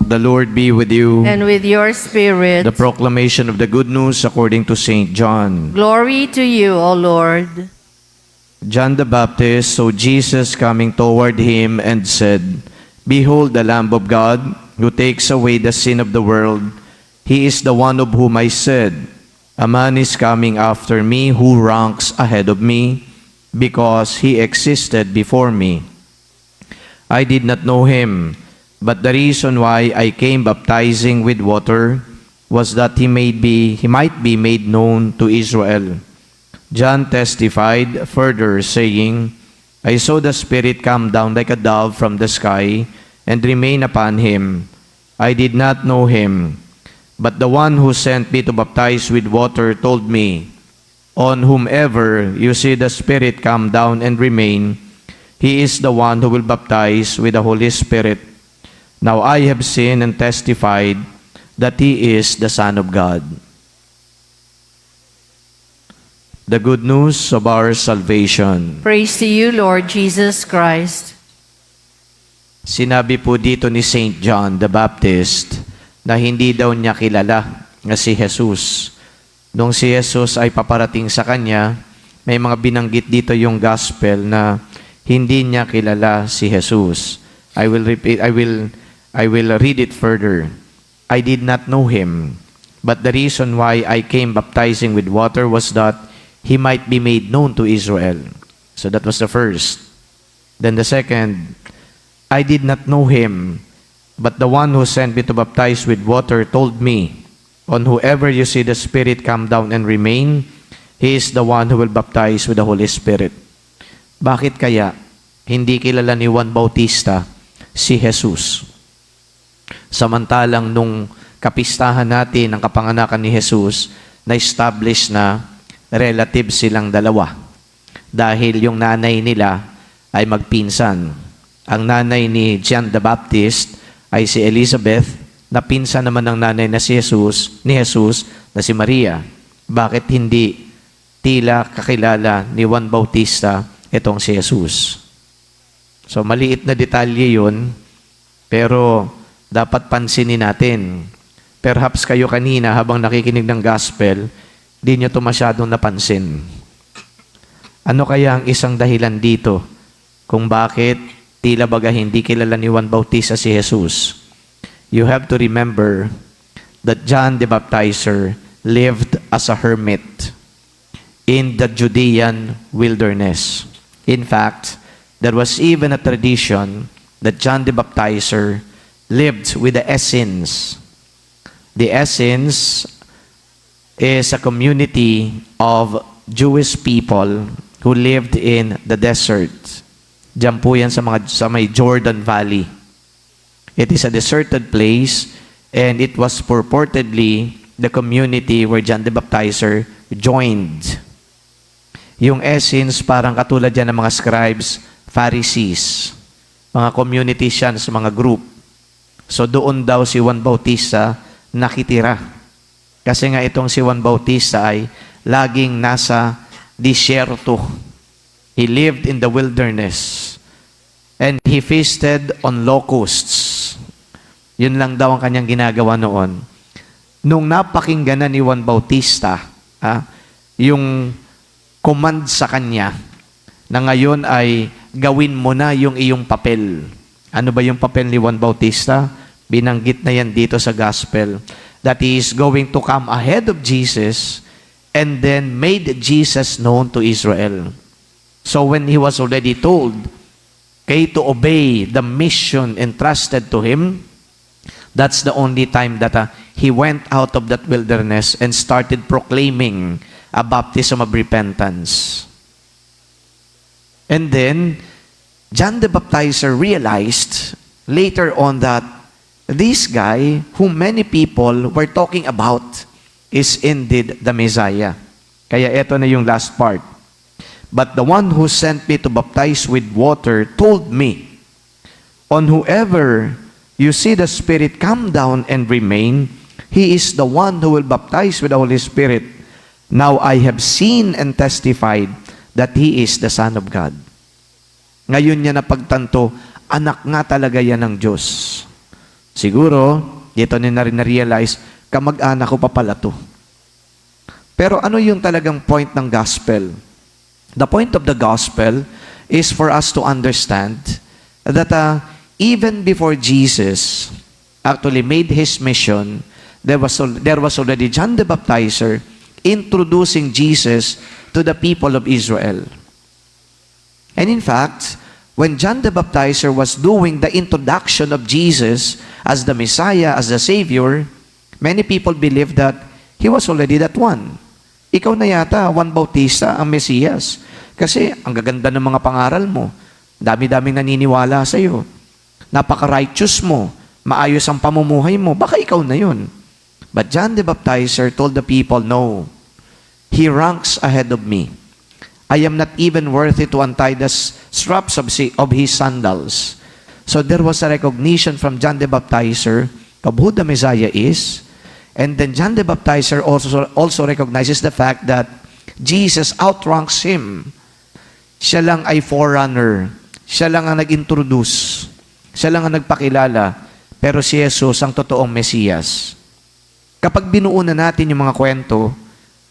The Lord be with you. And with your spirit. The proclamation of the good news according to St. John. Glory to you, O Lord. John the Baptist saw Jesus coming toward him and said, Behold the Lamb of God, who takes away the sin of the world. He is the one of whom I said, A man is coming after me who ranks ahead of me, because he existed before me. I did not know him, but the reason why I came baptizing with water was that he might be made known to Israel. John testified further, saying, I saw the Spirit come down like a dove from the sky and remain upon him. I did not know him, but the one who sent me to baptize with water told me, On whomever you see the Spirit come down and remain, he is the one who will baptize with the Holy Spirit. Now I have seen and testified that he is the Son of God. The good news of our salvation. Praise to you, Lord Jesus Christ. Sinabi po dito ni St. John the Baptist na hindi daw niya kilala na si Jesus. Nung si Jesus ay paparating sa kanya, may mga binanggit dito yung gospel na hindi niya kilala si Jesus. I will read it further. I did not know him, but the reason why I came baptizing with water was that he might be made known to Israel. So that was the first. Then the second, I did not know him, but the one who sent me to baptize with water told me, On whoever you see the Spirit come down and remain, he is the one who will baptize with the Holy Spirit. Bakit kaya hindi kilala ni Juan Bautista si Jesus? Samantalang nung kapistahan natin ng kapanganakan ni Jesus, na-establish na relative silang dalawa. Dahil yung nanay nila ay magpinsan. Ang nanay ni John the Baptist ay si Elizabeth, na pinsan naman ng nanay na ni Jesus na si Maria. Bakit hindi tila kakilala ni Juan Bautista itong si Jesus? So maliit na detalye yun, pero dapat pansinin natin. Perhaps kayo kanina habang nakikinig ng gospel, di nyo ito masyadong napansin. Ano kaya ang isang dahilan dito kung bakit tila baga hindi kilala ni Juan Bautista si Jesus? You have to remember that John the Baptizer lived as a hermit in the Judean wilderness. In fact, there was even a tradition that John the Baptizer lived with the Essenes. The Essenes is a community of Jewish people who lived in the desert. Diyan po yan sa may Jordan Valley. It is a deserted place, and it was purportedly the community where John the Baptizer joined. Yung Essenes, parang katulad yan ng mga scribes, Pharisees, mga communities yan sa mga group. So doon daw si Juan Bautista nakitira. Kasi nga itong si Juan Bautista ay laging nasa disyerto. He lived in the wilderness and he feasted on locusts. Yun lang daw ang kanyang ginagawa noon. Nung napakinggan na ni Juan Bautista, yung command sa kanya na ngayon ay gawin mo na yung iyong papel. Ano ba yung papel ni Juan Bautista? Binanggit na yan dito sa gospel. That he is going to come ahead of Jesus and then made Jesus known to Israel. So when he was already told to obey the mission entrusted to him, that's the only time that he went out of that wilderness and started proclaiming a baptism of repentance. And then, John the Baptizer realized later on that this guy, whom many people were talking about, is indeed the Messiah. Kaya ito na yung last part. But the one who sent me to baptize with water told me, On whoever you see the Spirit come down and remain, he is the one who will baptize with the Holy Spirit. Now I have seen and testified that he is the Son of God. Ngayon niya napagtanto, anak nga talaga yan ng Diyos. Siguro, dito na rin na-realize, kamag-anak ko pa pala to. Pero ano yung talagang point ng gospel? The point of the gospel is for us to understand that even before Jesus actually made his mission, there was already John the Baptizer introducing Jesus to the people of Israel. And in fact, when John the Baptizer was doing the introduction of Jesus as the Messiah, as the Savior, many people believed that he was already that one. Ikaw na yata, Juan Bautista, ang Mesiyas. Kasi ang gaganda ng mga pangaral mo. Dami-daming naniniwala sa iyo. Napaka-righteous mo. Maayos ang pamumuhay mo. Baka ikaw na yun. But John the Baptizer told the people, no. He ranks ahead of me. I am not even worthy to untie the straps of his sandals. So there was a recognition from John the Baptizer of who the Messiah is. And then John the Baptizer also recognizes the fact that Jesus outranks him. Siya lang ay forerunner. Siya lang ang nag-introduce. Siya lang ang nagpakilala. Pero si Jesus ang totoong Mesiyas. Kapag binuunan natin yung mga kwento,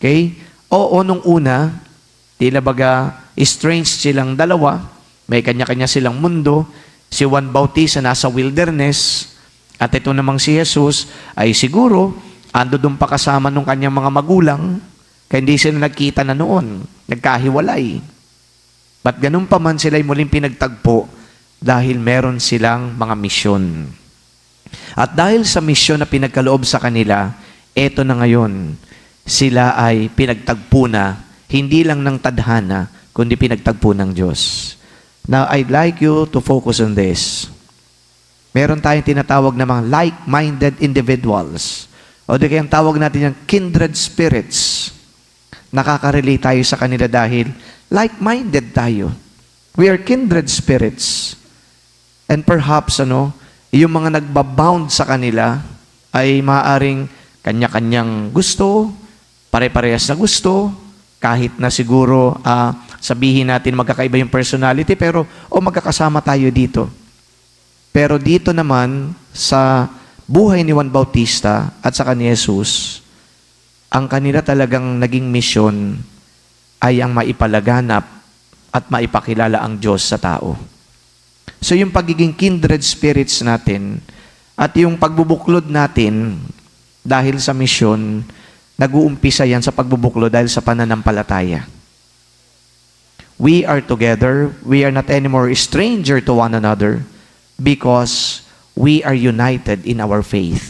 okay? Oo, nung una, tila baga, strange silang dalawa. May kanya-kanya silang mundo. Si Juan Bautista nasa wilderness. At ito namang si Jesus ay siguro, ando doon pa kasama nung kanyang mga magulang. Kaya hindi sila nagkita na noon. Nagkahiwalay. But ganun pa man sila'y muling pinagtagpo dahil meron silang mga misyon. At dahil sa misyon na pinagkaloob sa kanila, eto na ngayon, sila ay pinagtagpo na, hindi lang ng tadhana, kundi pinagtagpo ng Diyos. Now, I'd like you to focus on this. Meron tayong tinatawag na mga like-minded individuals. O di kaya ang tawag natin yung kindred spirits. Nakaka-relate tayo sa kanila dahil like-minded tayo. We are kindred spirits. And perhaps, yung mga nagbabound sa kanila ay maaaring kanya-kanyang gusto, pare-parehas na gusto, kahit na siguro sabihin natin magkakaiba yung personality, pero magkakasama tayo dito. Pero dito naman, sa buhay ni Juan Bautista at saka ni Jesus, ang kanila talagang naging misyon ay ang maipalaganap at maipakilala ang Diyos sa tao. So yung pagiging kindred spirits natin at yung pagbubuklod natin dahil sa misyon, nag-uumpisa yan sa pagbubuklod dahil sa pananampalataya. We are together. We are not anymore a stranger to one another because we are united in our faith.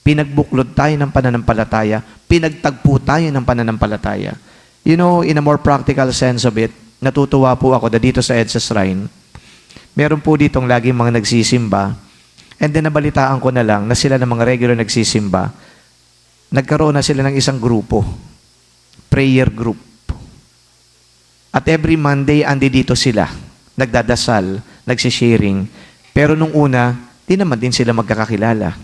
Pinagbuklod tayo ng pananampalataya. Pinagtagpo tayo ng pananampalataya. You know, in a more practical sense of it, natutuwa po ako na dito sa EDSA Shrine, meron po ditong laging mga nagsisimba, and then nabalitaan ko na lang na sila ng mga regular nagsisimba, nagkaroon na sila ng isang grupo, prayer group. At every Monday, andi dito sila, nagdadasal, nagsisharing, pero nung una, di naman din sila magkakakilala.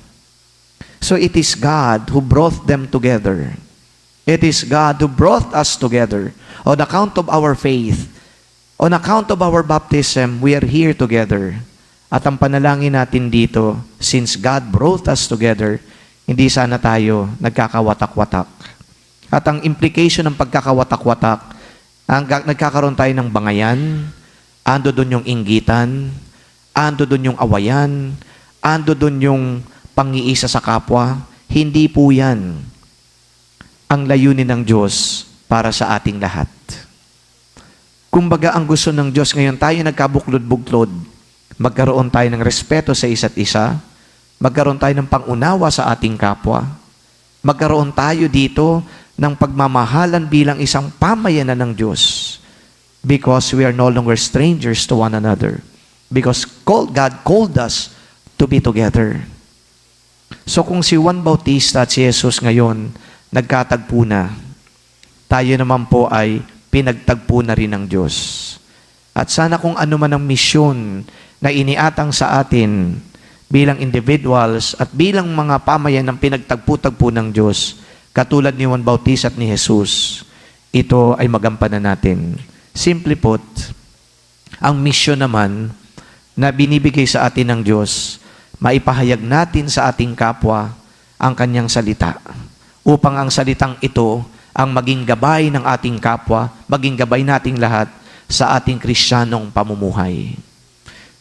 So it is God who brought them together. It is God who brought us together. On account of our faith, on account of our baptism, we are here together. At ang panalangin natin dito, since God brought us together, hindi sana tayo nagkakawatak-watak. At ang implication ng pagkakawatak-watak, nagkakaroon tayo ng bangayan, ando doon yung inggitan, ando doon yung awayan, ando doon yung pangiisa sa kapwa. Hindi po yan ang layunin ng Diyos para sa ating lahat. Kumbaga, ang gusto ng Diyos ngayon, tayo nagkabuklod-buklod, magkaroon tayo ng respeto sa isa't isa, magkaroon tayo ng pangunawa sa ating kapwa, magkaroon tayo dito ng pagmamahalan bilang isang pamayanan ng Diyos because we are no longer strangers to one another because God called us to be together. So kung si Juan Bautista at si Jesus ngayon nagkatagpo na, tayo naman po ay pinagtagpo na rin ng Diyos. At sana kung ano man ang misyon na iniatang sa atin bilang individuals at bilang mga pamayan ng pinagtagpo-tagpo ng Diyos, katulad ni Juan Bautista at ni Jesus, ito ay magampanan natin. Simply put, ang misyon naman na binibigay sa atin ng Diyos, maipahayag natin sa ating kapwa ang kanyang salita, upang ang salitang ito ang maging gabay ng ating kapwa, maging gabay nating lahat sa ating Kristiyanong pamumuhay.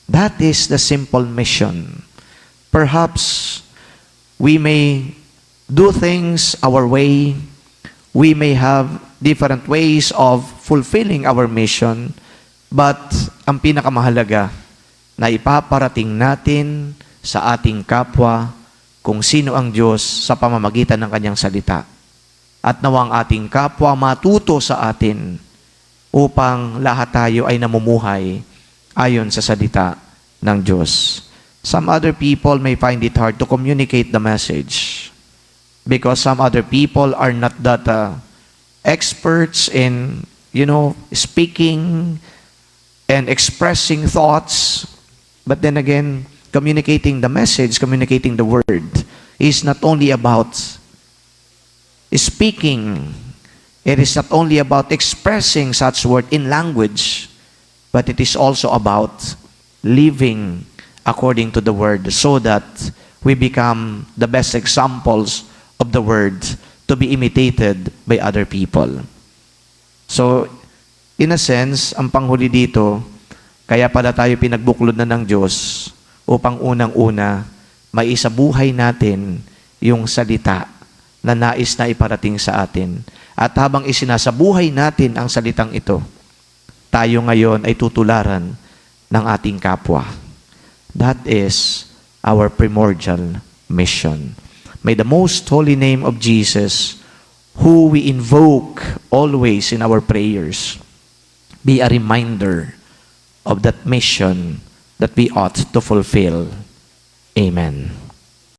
That is the simple mission. Perhaps we may do things our way, we may have different ways of fulfilling our mission, but ang pinakamahalaga na ipaparating natin sa ating kapwa kung sino ang Diyos sa pamamagitan ng kanyang salita. At nawang ating kapwa matuto sa atin upang lahat tayo ay namumuhay ayon sa salita ng Diyos. Some other people may find it hard to communicate the message because some other people are not that experts in, speaking and expressing thoughts. But then again, communicating the message, communicating the word is not only about speaking. It is not only about expressing such word in language, but it is also about living according to the word so that we become the best examples of the word to be imitated by other people. So, in a sense, ang panghuli dito, kaya pala tayo pinagbuklod na ng Diyos upang unang-una, maisabuhay natin yung salita na nais na iparating sa atin. At habang isinasabuhay natin ang salitang ito, tayo ngayon ay tutularan ng ating kapwa. That is our primordial mission. May the most holy name of Jesus, who we invoke always in our prayers, be a reminder of that mission that we ought to fulfill. Amen.